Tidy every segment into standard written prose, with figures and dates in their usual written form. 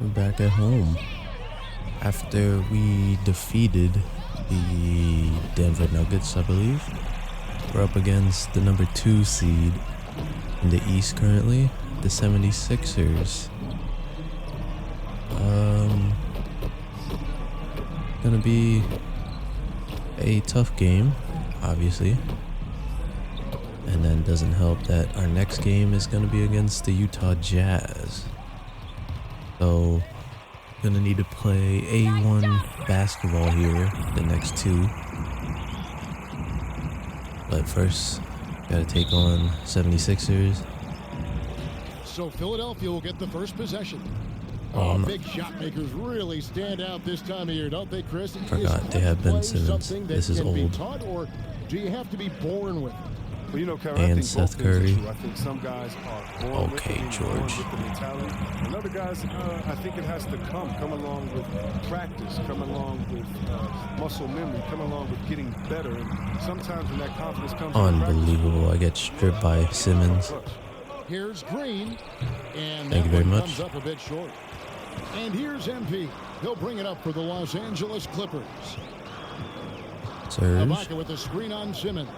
We're back at home after we defeated the Denver Nuggets, I believe. We're up against the number 2 seed in the East currently, the 76ers. Gonna be a tough game, obviously. And then doesn't help that our next game is gonna be against the Utah Jazz. So, gonna need to play A1 basketball here, the next 2. But first, gotta take on 76ers. So Philadelphia will get the first possession. Big shot makers really stand out this time of year, don't they, Chris? Forgot they have Ben Simmons. This is old. Taught, or do you have to be born with it? Well, you know, Karen, And I think Seth both things are Curry. true. I think some guys are born with it, George. born with the mentality. And other guys, I think it has to come along with practice, come along with muscle memory, come along with getting better. And sometimes when that confidence comes, Unbelievable. I get stripped by Simmons. Here's Green, and Thank you very much. comes up a bit short. And here's MP. He'll bring it up for the Los Angeles Clippers. Serge. Ibaka with the screen on Simmons.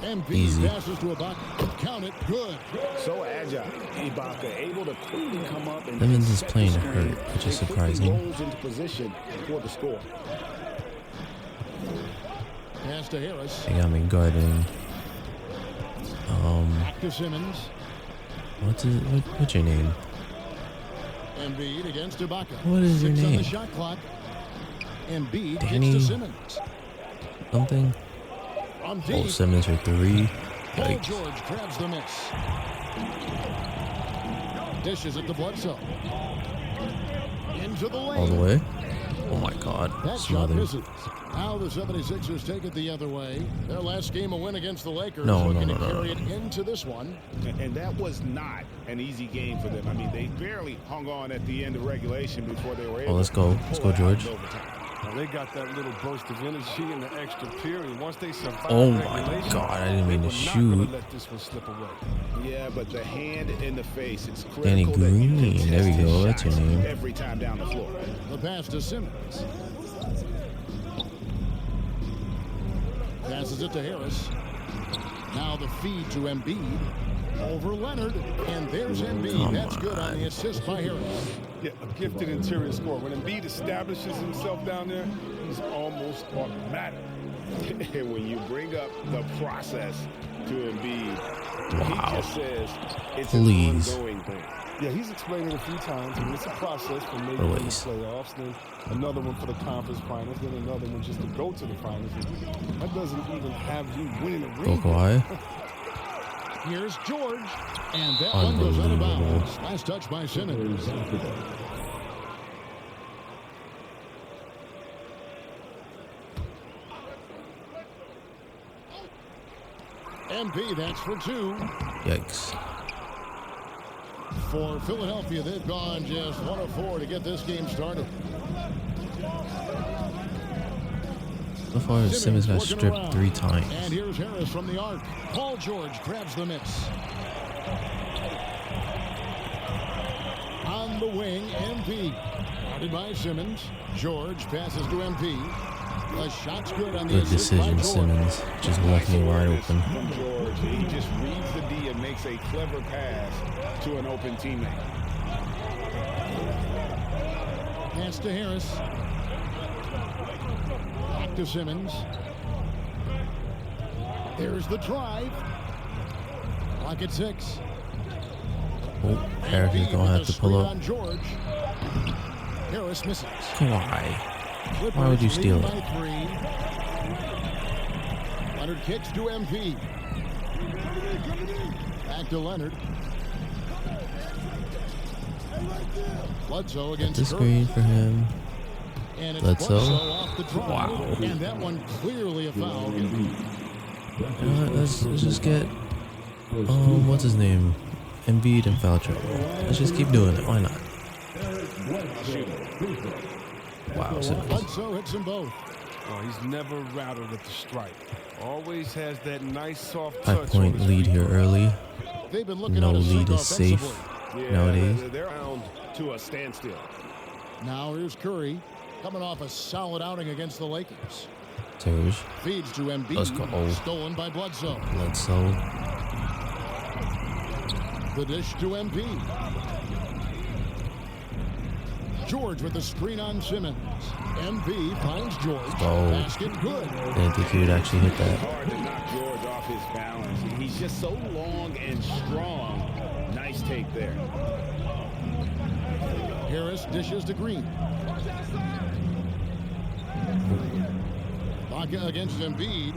MP Easy. passes to Ibaka. Count it. Good. So agile. Ibaka able to quickly come up and Simmons is set the playing screen. hurt, which is They quickly surprising. rolls into position for the score. Pass to Harris. They got me guarding. Back to Simmons. What's your name? Embiid against Ibaka. What is your 6 on name? the shot clock. Embiid Danny gets to Simmons. Something? From Oh, deep. Simmons for 3. Paul Yikes. George grabs the miss. Dishes it to Bledsoe. Into the lane. All the way? Oh my god. That shot Smothered. misses. Now the 76ers take it the other way. Their last game a win against the Lakers. No, looking no, to no, no. carry it into this one. And that was not an easy game for them. I mean, they barely hung on at the end of regulation before they were able let's go. to Let's pull go, it out George. in overtime. Now, they got that little burst of energy in the extra period. Once they survive Oh my regulation, god, I didn't mean they to were not gonna shoot. let this one slip away. Yeah, but the hand in the face, it's critical Danny that you Green. contest There we his go. That's your shots name. every time down the floor. The pass to Simmons. Passes it to Harris. Now the feed to Embiid. Over Leonard. And there's Embiid. Come That's good on the on. assist by Harris. Yeah, a gifted interior scorer. When Embiid establishes himself down there, he's almost automatic. And when you bring up the process to Embiid, Wow. he just says it's Please. an ongoing thing. Yeah, he's explained it a few times. I mean, it's a process for making the Release. playoffs, then another one for the conference finals, then another one just to go to the finals. And that doesn't even have you winning a Go ring. Kawhi. Here's George. And that one goes out of Unbelievable. bounds. Last touch by Simmons. MP, that's for 2. Yikes. For Philadelphia, they've gone just 1 of 4 to get this game started. So far, Simmons got working stripped around. 3 times. And here's Harris from the arc. Paul George grabs the miss. On the wing, MP. Guarded by Simmons. George passes to MP. The shot's good on the Good assist by decision, George. Simmons. Just left me wide open. From George, he just reads the D and makes a clever pass to an open teammate. Pass to Harris. Back to Simmons. There's the drive. Clock at 6. Oh, Harris is gonna have to pull up. On George. Harris misses. Kawhi. Why would you steal Lead it? by 3. Leonard kicks to MP. Back to Leonard. Bledsoe Get against the Curry. screen for him. And it's Bledsoe. off the drive. Wow. And that one clearly a foul. You know what, let's just get what's his name? Embiid in foul trouble. Let's just keep doing it. Why not? Wow, Simmons. Bledsoe hits them both. Oh, he's never rattled at the strike. Always has that nice soft touch. 5-point on his lead feet. here early. They've been looking No at a lead sync is safe offensively. Yeah, nowadays. they're down to a standstill. Now here's Curry, coming off a solid outing against the Lakers. Surge. Feeds to Embiid. Let's go. Stolen by Bledsoe. Bledsoe. The dish to Embiid. George with the screen on Simmons. Embiid finds George. Basket good. Didn't think he would actually hit that. Hard to knock George off his balance. He's just so long and strong. Nice take there. Harris dishes to Green. Baca against Embiid.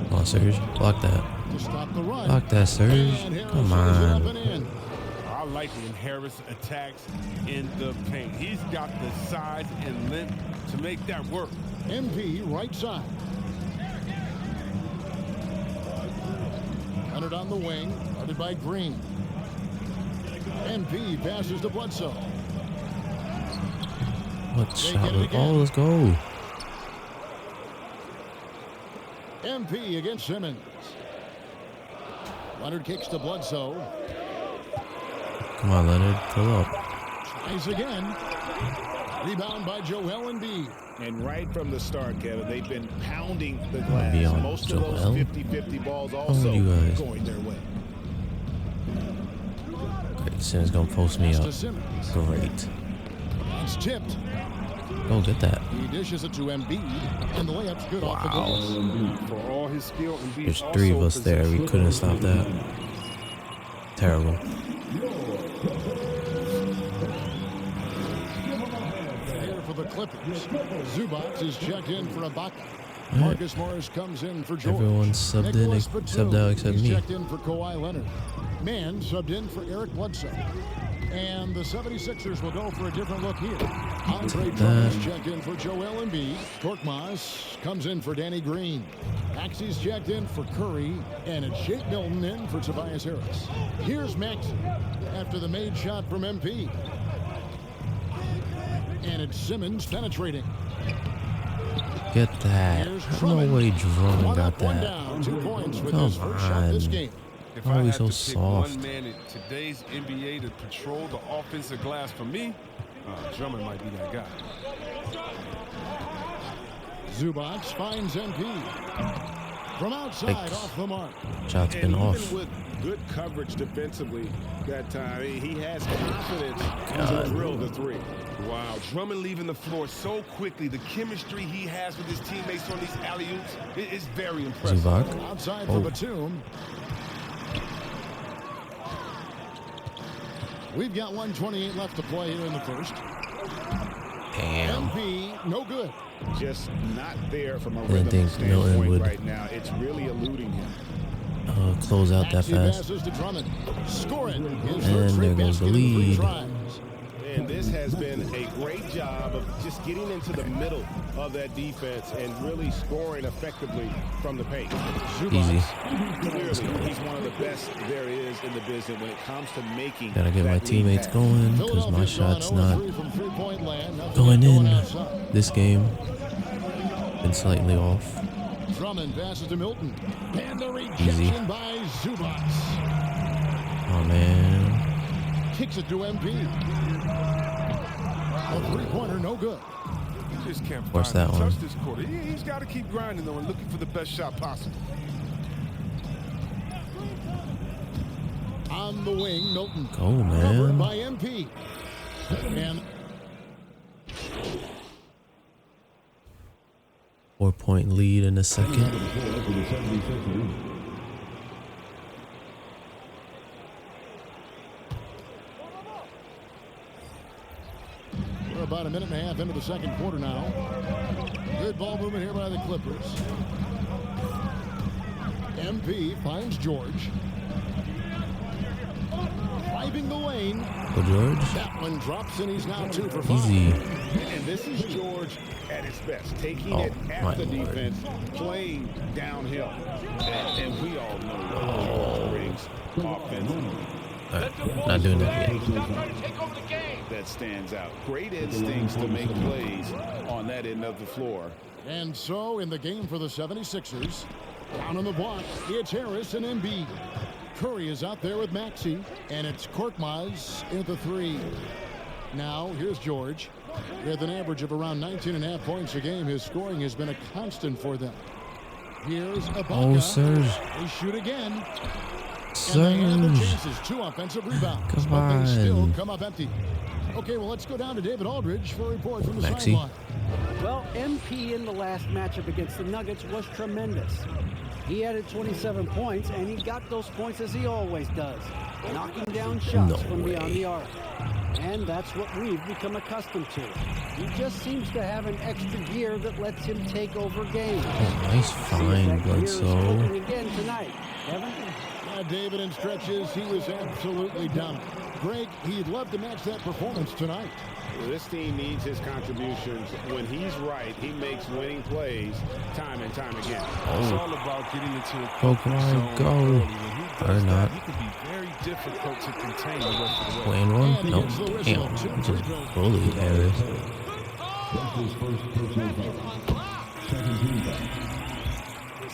Come on, Surge. Block that. To stop the run. Block that, Surge. Come on. I like when Harris attacks in the paint. He's got the size and length to make that work. MP right side. Leonard on the wing, guarded by Green. MP passes to Bledsoe. What shot? Oh, let's go. MP against Simmons. Leonard kicks to Bledsoe. Come on, Leonard. Pull up. Tries again. Rebound by Joel Embiid. And right from the start, Kevin, they've been pounding the glass. Most of those 50-50 balls also going their way. Great. Simmons going to post me up. Great. It's tipped. Go get that. He dishes it to Embiid, and the layup's good off the glass. For all his skill, There's three of us there. We couldn't stop that. Terrible. Here for the Clippers. Zubac is checked in for Ibaka. Marcus Morris comes in for George. Everyone subbed out except me. Checked in for Kawhi Leonard. Mann subbed in for Eric Bledsoe. And the 76ers will go for a different look here. Andre Drummond's checked in for Joel Embiid. Korkmaz comes in for Danny Green. Maxey's checked in for Curry. And it's Shake Milton in for Tobias Harris. Here's Maxey after the made shot from MP. And it's Simmons penetrating. Get that. No way Drummond got that. Down, 2 points with Come his first shot this game. Why are we so soft? One man in today's NBA to patrol the offensive glass for me, Drummond might be that guy. Zubac finds MP. From outside, off the mark. Shot's been off. Even with good coverage defensively that time, he has confidence to drill the three. Wow, Drummond leaving the floor so quickly. The chemistry he has with his teammates on these alley-oops is very impressive. Zubac. Outside for Batum. We've got 1:28 left to play here in the first. Damn. MP, no good. Just not there from a Didn't rhythm think Milton standpoint would right now. It's really eluding him. Close out that fast. Passes to Drummond. Scoring. And there goes the lead. And this has been a great job of just getting into the middle of that defense and really scoring effectively from the paint. Easy. Clearly, he's one of the best there is in the business when it comes to making. Gotta get my teammates going because my shot's not going in this game. Been slightly off. Drummond passes to Milton. And the Easy. rejection by Zubac. Oh man. Kicks it to MP. A three-pointer, no good. He just can't Force that one. touch this quarter. He's got to keep grinding though and looking for the best shot possible. On the wing, Milton. Go, man. Covered by MP. And 4-point lead in a second. we're about a minute and a half into the second quarter now. Good ball movement here by the Clippers. MP finds George. Driving the lane. Go, George. That one drops and he's now 2 for 5. Easy. And this is George at his best, taking it at the defense, playing downhill. And we all know what George brings offensively. Not doing that yet. That stands out. Great instincts to make plays on that end of the floor. And so in the game for the 76ers, down on the block, it's Harris and Embiid. Curry is out there with Maxey, and it's Korkmaz in the 3. Now, here's George. With an average of around 19.5 points a game, his scoring has been a constant for them. Here's Ibaka. Oh, Serge. They shoot again. Serge. And they have their chances. 2 offensive rebounds. Come but on. they still come up empty. Okay, well, let's go down to David Aldridge for a report from the sideline. Well, MP in the last matchup against the Nuggets was tremendous. He added 27 points, and he got those points as he always does, knocking down shots from beyond the arc. And that's what we've become accustomed to. He just seems to have an extra gear that lets him take over games. Oh, nice find, Bledsoe. Again tonight, Kevin. David, in stretches, he was absolutely dominant. Greg, he'd love to match that performance tonight. This team needs his contributions. When he's right, he makes winning plays time and time again. It's all about getting into a Pokemon zone Go. early. When he does Or that, not. he can be very difficult to contain the rest of the way. Playing one? Nope. Damn. Just bullied Harris.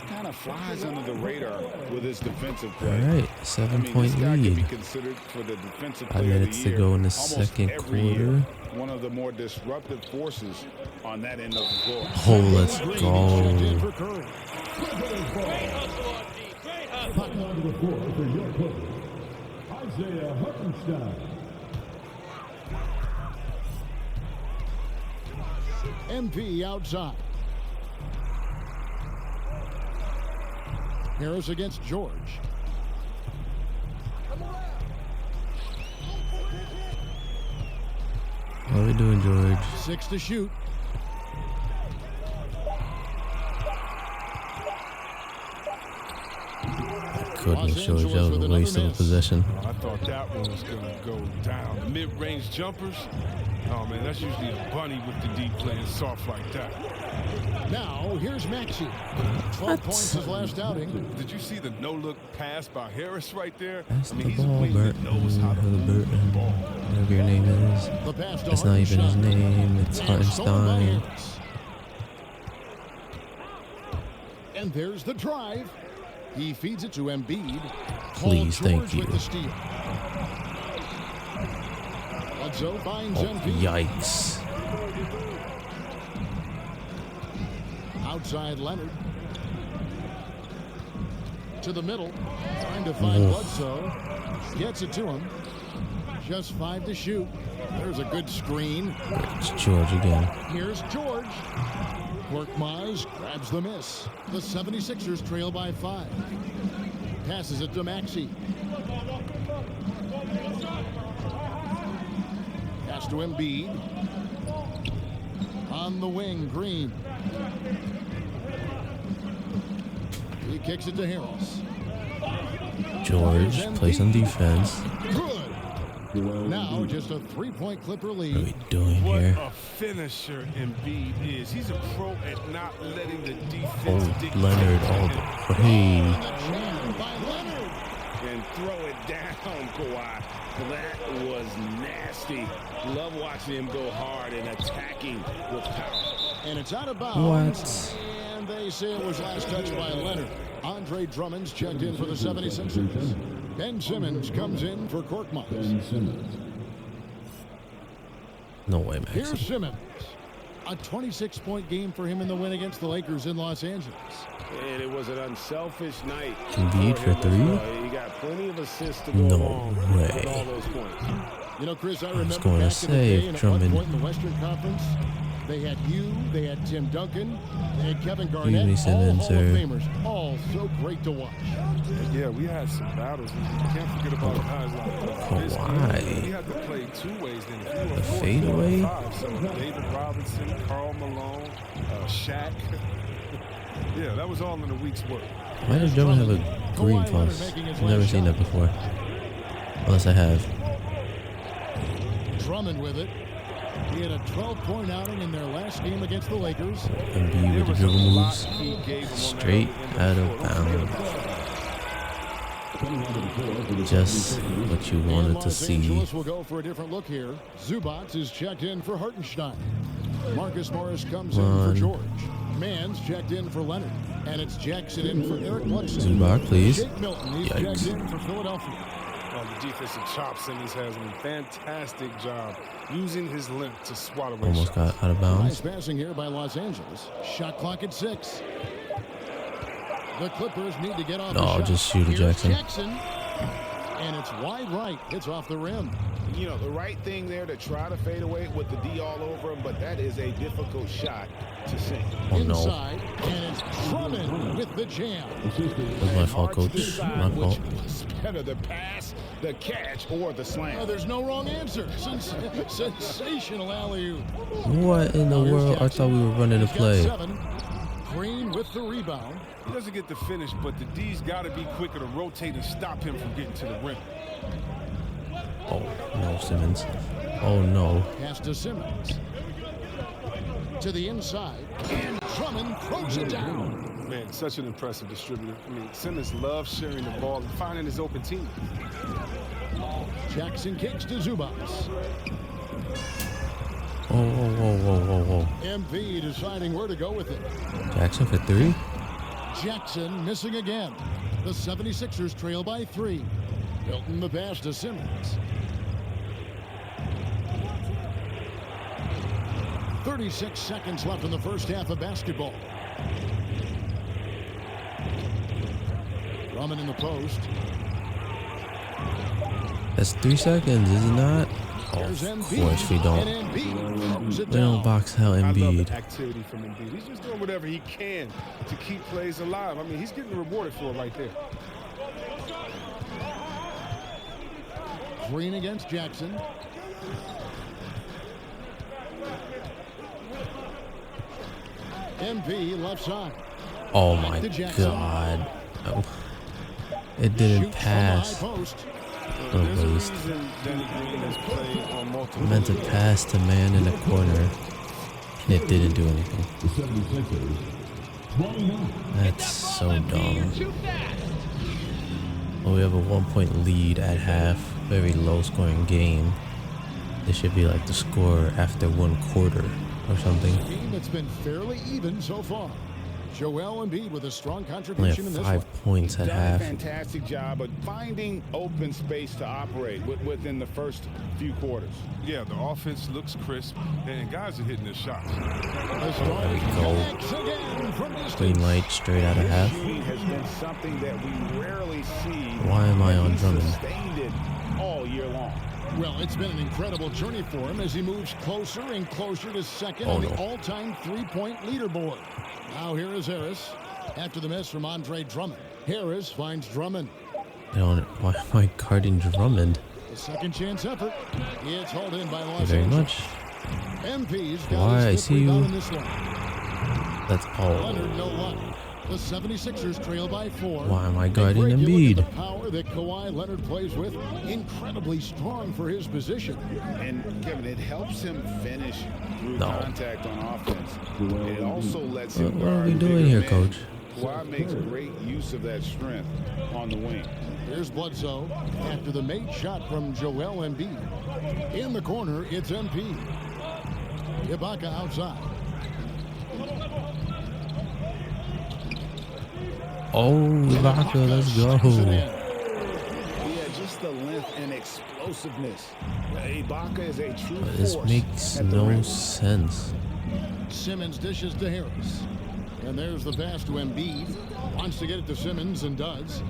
Kind of flies under the radar with his defensive play. All right, 7-point lead. 5 minutes to go in the second quarter. One of the more disruptive forces on that end of the floor. Oh, let's go. MP outside. Harris against George. What are we doing, George? 6 to shoot. Goodness, George, that was a waste of a possession. I thought that one was going to go down. The mid-range jumpers, oh man, that's usually a bunny with the deep playing soft like that. Now, here's Maxey. 12 points his last outing. Did you see the no-look pass by Harris right there? That's I mean, he's the a ball, wing Bert. that knows how to move the ball. Whatever your name is. The pass to It's not even his Hartenstein. name. It's And stolen by Hartenstein. Harris. And there's the drive. He feeds it to Embiid. Please, Paul thank George you. with the steal. Bledsoe finds Oh, Embiid. yikes. Outside Leonard. To the middle. Trying to find Bledsoe. Gets it to him. Just 5 to shoot. There's a good screen. It's George again. Here's George. Korkmaz grabs the miss. The 76ers trail by 5. Passes it to Maxey. Pass to Embiid. On the wing, Green. He kicks it to Harris. George, play some defense. Good. Now just a 3-point Clipper What are lead. we doing What here? a finisher Embiid is. He's a pro at not letting the Oh, defense dictate. Leonard all the way. By Leonard. And throw it down, Kawhi. That was nasty. Love watching him go hard and attacking with power. And it's out of bounds. What? And they say it was last touched by Leonard. Andre Drummond's checked in for the 76ers. Ben Simmons comes in for Korkmaz. No way, Here's Maxey. Simmons. A 26-point game for him in the win against the Lakers in Los Angeles. And it was an unselfish night. Embiid for him as 3? well. He got plenty of assists to go No along way. with all those points. You know, Chris, I remember going to back in the say, day, and at Drummond. one point in the Western Conference, they had you, they had Tim Duncan, they had Kevin Excuse Garnett, me, all Simmons, Hall of sir. Famers, all so great to watch. Yeah, we had some battles. You can't forget about guys like Kawhi. We had to play 2 ways then. If you were The 4, fadeaway? 5, so David Robinson, Karl Malone, Shaq. Yeah, that was all in a week's work. Why does Drummond have a green pulse? I've never seen that before. Unless I have. Drummond with it. He had a 12-point outing in their last game against the Lakers. Embiid with the dribble moves. Straight out of bounds. Just what you And wanted to Los see. Angeles will go for a different look here. Zubats is checked in for Hartenstein. Marcus Morris comes in for George. Mann's checked in for Leonard. And it's Jackson in for Eric Bledsoe. Zubac, please. Jake Milton, he's Yikes. checked in for Philadelphia. Well, the defensive chop Simmons has a fantastic job using his length to swat away Almost shots. got out of bounds. Nice passing here by Los Angeles. Shot clock at 6. The Clippers need to get off the shot. Just shoot it, Here's Jackson. And it's wide right. Hits off the rim. You know, the right thing there to try to fade away with the D all over him, but that is a difficult shot to sink. Oh, no. Inside, and it's Drummond with the jam. That's my fault, coach. My fault. Which better, the pass, the catch, or the slam? There's no wrong answer. Sensational alley-oop. What in the world? I thought we were running a play. 7. Green with the rebound. He doesn't get the finish, but the D's got to be quicker to rotate and stop him from getting to the rim. Oh, no, Simmons. Oh, no. Pass to Simmons. To the inside. And Drummond throws it down. Man, such an impressive distributor. I mean, Simmons loves sharing the ball and finding his open team. Jackson kicks to Zubas. Whoa. MP deciding where to go with it. Jackson for 3. Jackson missing again. The 76ers trail by 3. Hilton the pass to Simmons. 36 seconds left in the first half of basketball. Drummond in the post. That's 3 seconds, is it not? Oh, Here's of Embiid. course we don't. And Embiid throws it We don't down. box out I love Embiid. the activity from Embiid. He's just doing whatever he can to keep plays alive. I mean, he's getting rewarded for it right there. Green against Jackson. MP left side. Oh my To Jackson. God. Oh. It didn't Shoots from the high pass. post. What a There's a waste. reason Danny Green has played on multiple. Meant to pass to man in the corner, and it didn't do anything. That's so dumb. Well, we have a 1-point lead at half. Very low scoring game. This should be like the score after 1 quarter or something. Game that's been fairly even so far. Joel Embiid with a strong Only contribution in have this 5 one. points at Done a half. fantastic job of finding open space to operate within the first few quarters. Yeah, the offense looks crisp, and guys are hitting their shots. The Stars we go. connects again from distance. Green light straight out of half. Shooting has been something that we rarely see. Why am I on He's Drummond? sustained it all year long. Well, it's been an incredible journey for him as he moves closer and closer to second Oh, on the no. all-time three-point leaderboard. Now here is Harris after the miss from Andre Drummond. Harris finds Drummond. Why am I guarding Drummond? The second chance effort. It's hauled in by Thank you Los very Angeles. much. MP's got Why, I his see fifth rebound you. in this one. That's all. Leonard, no luck. The 76ers trail by 4. Why am I And guarding Greg, you look Embiid? at the power that Kawhi Leonard plays with, incredibly strong for his position. And Kevin, it helps him finish through No. contact on offense. It also lets him What are guard we doing bigger here, men. coach? Kawhi makes great use of that strength on the wing. Here's Bledsoe after the made shot from Joel Embiid. In the corner, it's MP. Ibaka outside. Oh, Ibaka, let's Slams it go. in. Yeah, just the length and explosiveness. Ibaka is a true This force makes at the no rim. sense. Simmons dishes to Harris. And there's the pass to Embiid. Wants to get it to Simmons and does.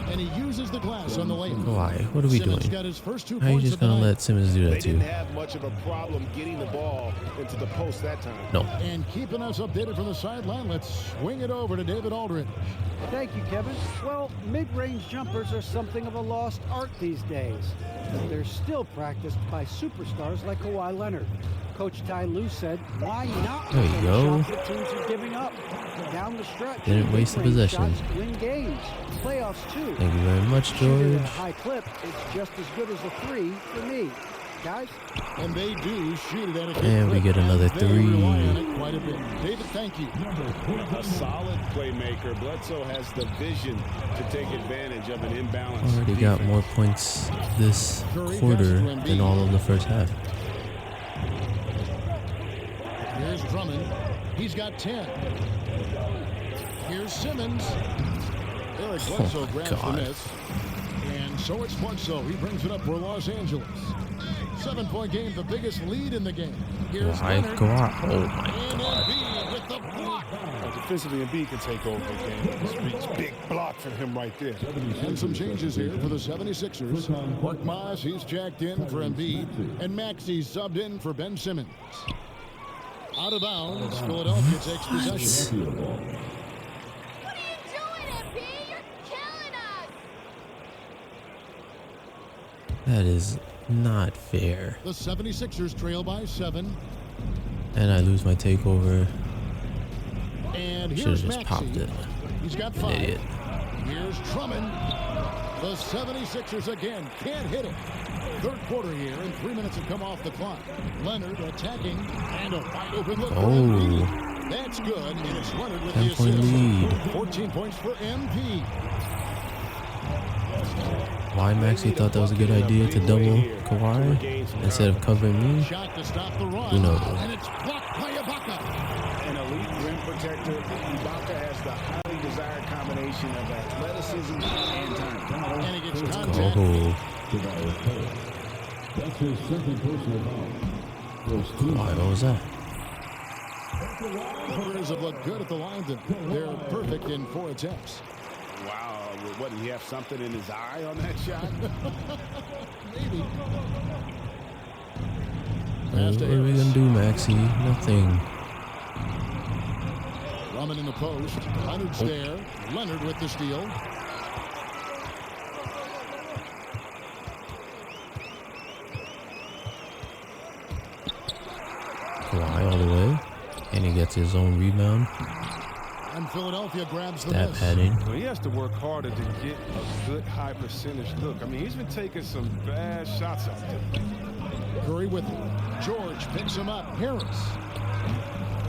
And he uses the glass on the layup. Why? What are we Simmons doing? got his first 2 How are you points just of the gonna night. let Simmons do They that too? didn't have much of a problem getting the ball into the post that time. No. And keeping us updated from the sideline, let's swing it over to David Aldridge. Thank you, Kevin. Well, mid-range jumpers are something of a lost art these days. But they're still practiced by superstars like Kawhi Leonard. Coach Ty Lue said, why not There you take go. shots that teams are giving up? Down the stretch, Didn't waste the mid-range possession. shots win games. Playoffs, too. Thank you very much, Shooting at a George. high clip, it's just as good as a 3 for me. Guys? And they do shoot it at a good And we clip. get another They rely on 3. it quite a bit. David, thank you. A solid playmaker. Bledsoe has the vision to take advantage of an imbalance. Already got more points this quarter than all of the first half. Here's Drummond. He's got 10. Here's Simmons. Eric Bledsoe my grabs God. the miss. And so it's Bledsoe. He brings it up for Los Angeles. 7-point game, the biggest lead in the game. Here's Leonard. Oh my And God. Embiid with the block. Defensively, Embiid can take over the game. Big block for him right there. And some changes here for the 76ers. Korkmaz, he's jacked in for Embiid. And Maxey subbed in for Ben Simmons. Out of bounds, Philadelphia takes possession. What are you doing, MP? You're killing us. That is not fair. The 76ers trail by 7. And I lose my takeover. And Should have here's just popped Maxey. it. He's got An 5. idiot. Here's Drummond. The 76ers again can't hit it. Third quarter here, and 3 minutes have come off the clock. Leonard attacking, and a wide open look for MP. That's good, and it's Leonard with the 10-point assist. lead. 14 points for MP. Why Maxey thought that was a good idea to double Kawhi instead of covering me? Shot to stop the run. Who knows? And it's blocked by Ibaka. An elite rim protector, Ibaka has the highly desired combination of athleticism and time. And he gets Let's contact. go. That's his second personal foul. First team. Why, what was that? Warriors have looked good at the line. They're perfect in 4 attempts. Wow, what, did he have something in his eye on that shot? Maybe. What are we gonna do, Maxey? Nothing. Drummond in the post. Leonard's there. Leonard with the steal. Kawhi all the way. And he gets his own rebound. And Philadelphia grabs the Stat miss. padding. Well, he has to work harder to get a good high percentage look. I mean, he's been taking some bad shots out there. Curry with it. George picks him up. Harris.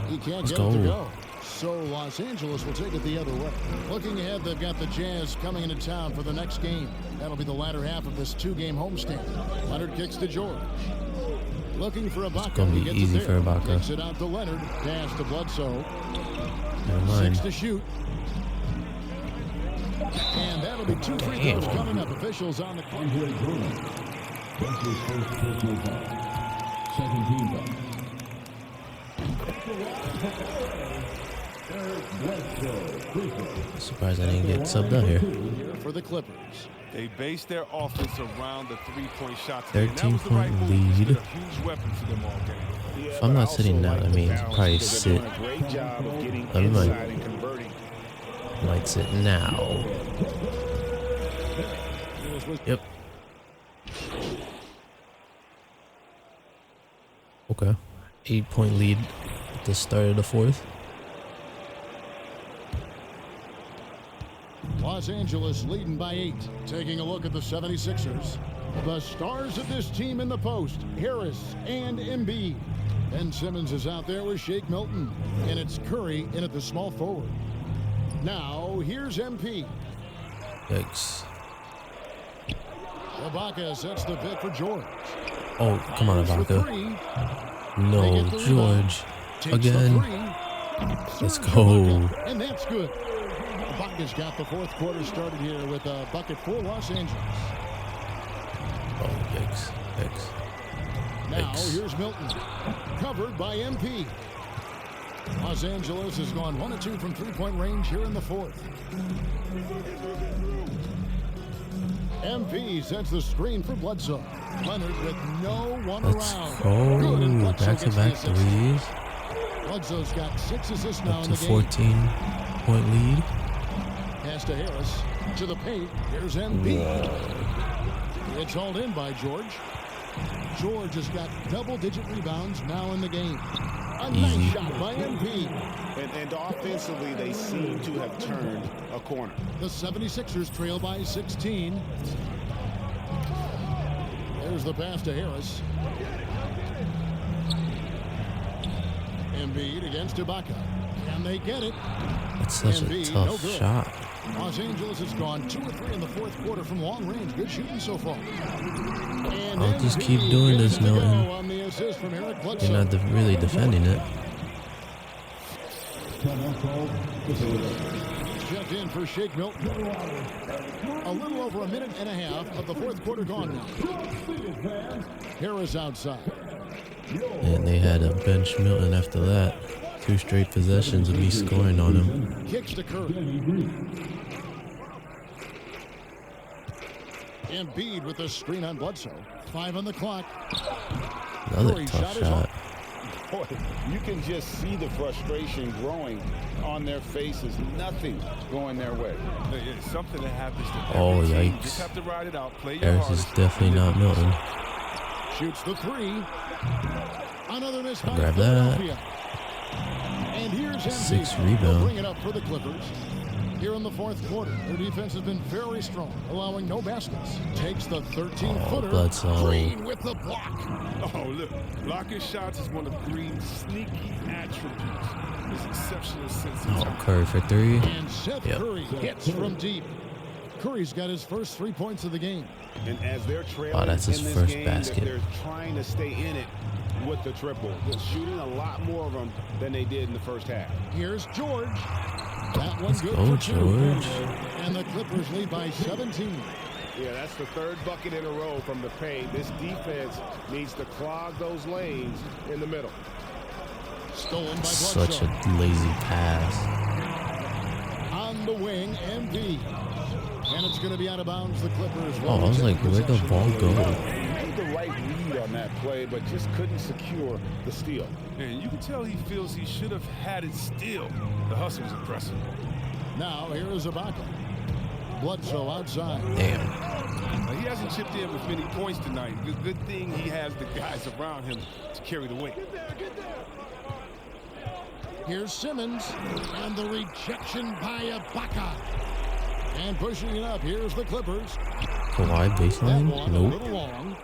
He can't Let's get it to go. go. So Los Angeles will take it the other way. Looking ahead, they've got the Jazz coming into town for the next game. That'll be the latter half of this 2-game homestand. Leonard kicks to George. Looking for Ibaka. It's gonna be He gets easy it for there. Ibaka. Kicks it out to Leonard. Pass to Bledsoe. Never mind. 6 to shoot. And that'll be 2 free throws Damn. coming up. Officials on the clock. Andre Drummond. That's his first personal foul. Second team foul. Surprised I didn't get subbed out here. Here for the Clippers. They base their offense around the three-point shot. 13-point lead. A huge weapon for them all game. If I'm not sitting down, that means probably sit. Great job of getting I might- inside and converting. Might sit now. Yep. Okay. 8-point lead at the start of the fourth. Los Angeles leading by 8. Taking a look at the 76ers. The stars of this team in the post, Harris and Embiid. Ben Simmons is out there with Shake Milton. And it's Curry in at the small forward. Now, here's MP. Yikes. Ibaka sets the pick for George. Oh, come on, Fires for Ibaka. 3. No, They get the rebound. George. Takes Again. the 3. Let's Serge go. Ibaka, and that's good. Ibaka's got the fourth quarter started here with a bucket for Los Angeles. Oh, yikes. Yikes. Now Yikes. here's Milton, covered by MP. Los Angeles has gone 1 of 2 from 3-point range here in the fourth. MP sets the screen for Bledsoe. Leonard with no one Let's around. go. Good, and Bledsoe gets the Back-to-back assist. threes. Bledsoe's got 6 assists now Up in to the game. 14-point lead. Pass to Harris. To the paint. Here's MP. It's hauled in by George. George has got double-digit rebounds now in the game. A Easy. nice shot by MP. And offensively, they seem to have turned a corner. The 76ers trail by 16. There's the pass to Harris. Embiid against Ibaka. Can they get it? That's such a Embiid, no tough good. shot. Los Angeles has gone 2 of 3 in the fourth quarter from long range. Good shooting so far. And I'll just Embiid keep doing gets this, it to go Milton. on the assist from Eric Bledsoe. You're not really defending it. checked in for Shake Milton. A little over a minute and a half of the fourth quarter gone now. Harris outside. And they had to bench Milton after that. 2 straight possessions of me scoring on him. Kicks to Curry. Embiid with the screen on Bledsoe. 5 on the clock. Another Curry tough is shot. Boy, you can just see the frustration growing on their faces. Nothing going their way. It's something that happens to every Oh, team. yikes. Just have to ride it out. Play your Harris is hardest. definitely not Milton. Shoots the 3. Another miss by Grab that. Philadelphia. And here's Embiid. 6 They'll rebound. bring it up for the Clippers. Here in the fourth quarter, their defense has been very strong, allowing no baskets. Takes the 13-footer. Oh, Bledsoe. Green with the block. Oh, look. Blocking shots is one of Green's sneaky attributes. His exceptional sense of Oh, time. Curry for 3. And Seth Yep. Curry hits from deep. Curry's got his first 3 points of the game. And as they're trailing that's his in this first game, basket. they're trying to stay in it with the triple. They're shooting a lot more of them than they did in the first half. Here's George. That one's good go, for 2. George. And the Clippers lead by 17. Yeah, that's the 3rd bucket in a row from the paint. This defense needs to clog those lanes in the middle. Stolen by Such Bledsoe. a lazy pass. On the wing, MV. And it's going to be out of bounds. The Clippers. Oh, I was like, where'd the ball go? He made the right read on that play, but just couldn't secure the steal. And you can tell he feels he should have had it still. The hustle was impressive. Now here is Ibaka. Bledsoe outside. Damn. He hasn't chipped in with many points tonight. Good thing he has the guys around him to carry the weight. Here's Simmons. And the rejection by Ibaka. And pushing it up. Here's the Clippers. Kawhi That baseline? one a Nope. little long.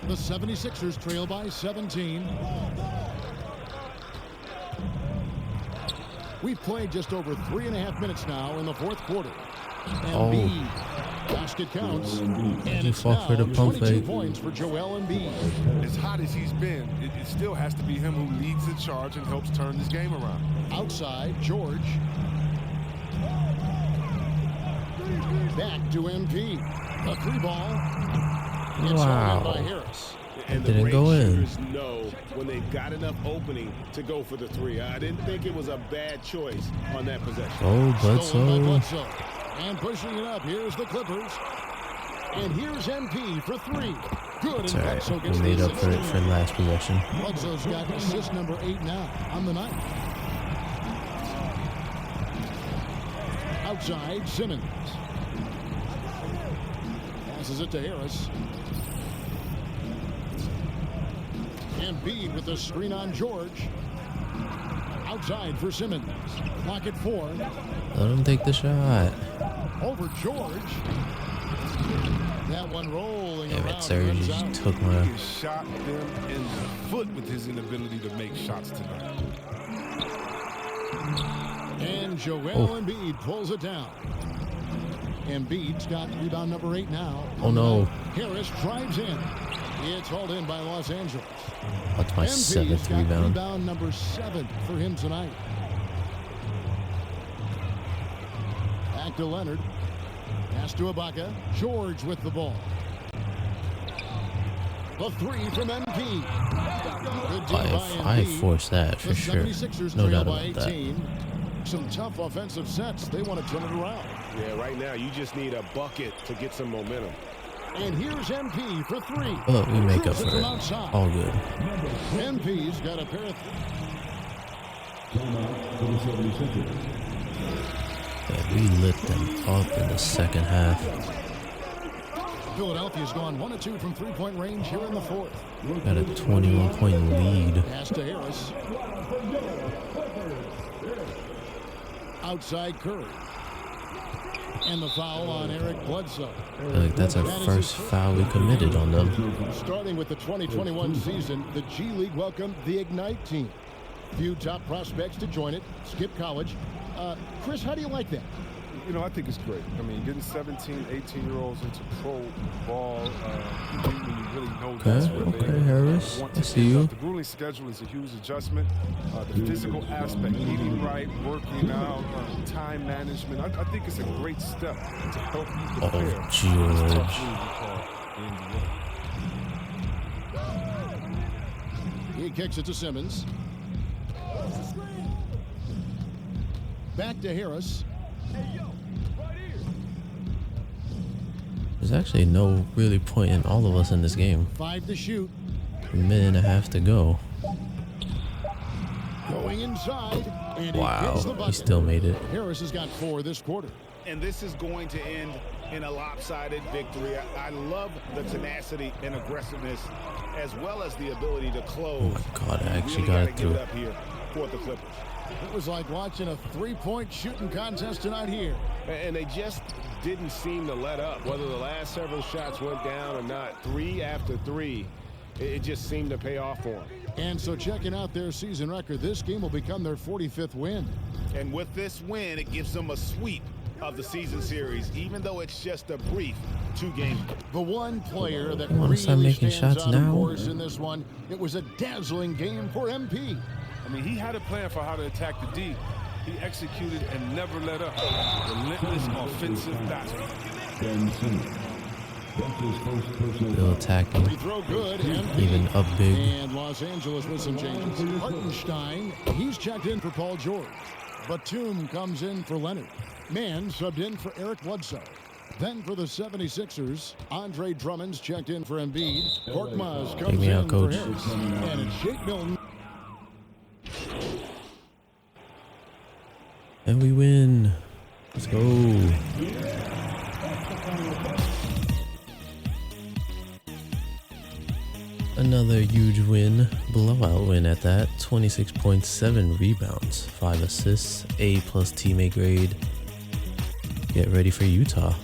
The 76ers trail by 17. We've played just over 3.5 minutes now in the fourth quarter. Oh. Embiid. Basket counts. And He it's fought now for the pump 22 fake. points for Joel Embiid. As hot as he's been, it still has to be him who leads the charge and helps turn this game around. Outside, George. Back to MP. A 3 ball. It's all in by Harris. And Didn't the go great in. shooters know when they've got enough opening to go for the 3. I didn't think it was a bad choice on that possession. Oh, Stolen by Bledsoe. Bledsoe. And pushing it up. Here's the Clippers. And here's MP for 3. Good. It's And alright. Bledsoe We gets made the up for it for last possession. Bledsoe's got assist number 8 now on the night. Outside, Simmons. Passes it to Harris. Embiid with the screen on George. Outside for Simmons. Clock at 4. Let him take the shot. Over George. That one rolling Damn around. it, Serge. runs You out. took He my... has shot them in the foot with his inability to make shots tonight. And Joel Oh. Embiid pulls it down. Embiid's got rebound number 8 now. Oh, no. Harris drives in. It's hauled in by Los Angeles. That's my MP's 7th got rebound. rebound number 7 for him tonight. Back to Leonard. Pass to Ibaka. George with the ball. The 3 from MP. Good D by I Embiid. forced that for The sure. 76ers No trail doubt by about that. 18. Some tough offensive sets. They want to turn it around. Yeah, right now you just need a bucket to get some momentum. And here's MP for 3. But we make up Drills for from it. outside. All good. MP's got a pair of... Timeout for the 76ers. Yeah, we lit them up in the second half. Philadelphia's gone 1 of 2 from 3-point range here in the fourth. Got a 21-point lead. Pass to Harris. Outside Curry. And the foul on Eric Bledsoe. I feel like that's our first foul we committed on them. Starting with the 2021 season, the G League welcomed the Ignite team. Few top prospects to join it. Skip college. Chris, how do you like that? You know, I think it's great. I mean, getting 17, 18-year-olds into pro ball, when you really know that's where they Harris, want I to see end you. up. The grueling schedule is a huge adjustment. The physical aspect, eating right, working out, time management. I think it's a great step to help you prepare for this tough league we call the NBA. He kicks it to Simmons. Back to Harris. There's actually no really point in all of us in this game. 5 to shoot. A minute and a half to go. Going inside, and he Wow, gets the he bucket. still made it. Harris has got 4 this quarter. And this is going to end in a lopsided victory. I love the tenacity and aggressiveness, as well as the ability to close. Oh my God, I actually Really got gotta it give through. it up here for the Clippers. It was like watching a 3-point shooting contest tonight here. And they just didn't seem to let up. Whether the last several shots went down or not, 3 after 3, it just seemed to pay off for them. And so checking out their season record, this game will become their 45th win. And with this win, it gives them a sweep of the season series, even though it's just a brief 2-game. The one player that wanna start really making stands shots out, of now? course, in this one, it was a dazzling game for MP. I mean, he had a plan for how to attack the D. He executed and never let up. Relentless offensive battle. Ben Simmons. That's his first personal Still foul. attacking. Free throw good, MP. Even up big. And Los Angeles with some changes. Hartenstein, he's checked in for Paul George. Batum comes in for Leonard. Mann subbed in for Eric Bledsoe. Then for the 76ers, Andre Drummond's checked in for Embiid. Korkmaz Take comes me out, in coach. for Harris. And it's Shake Milton. And we win. Let's go. Another huge win, blowout win at that. 26.7 rebounds, 5 assists, A+ teammate grade. Get ready for Utah.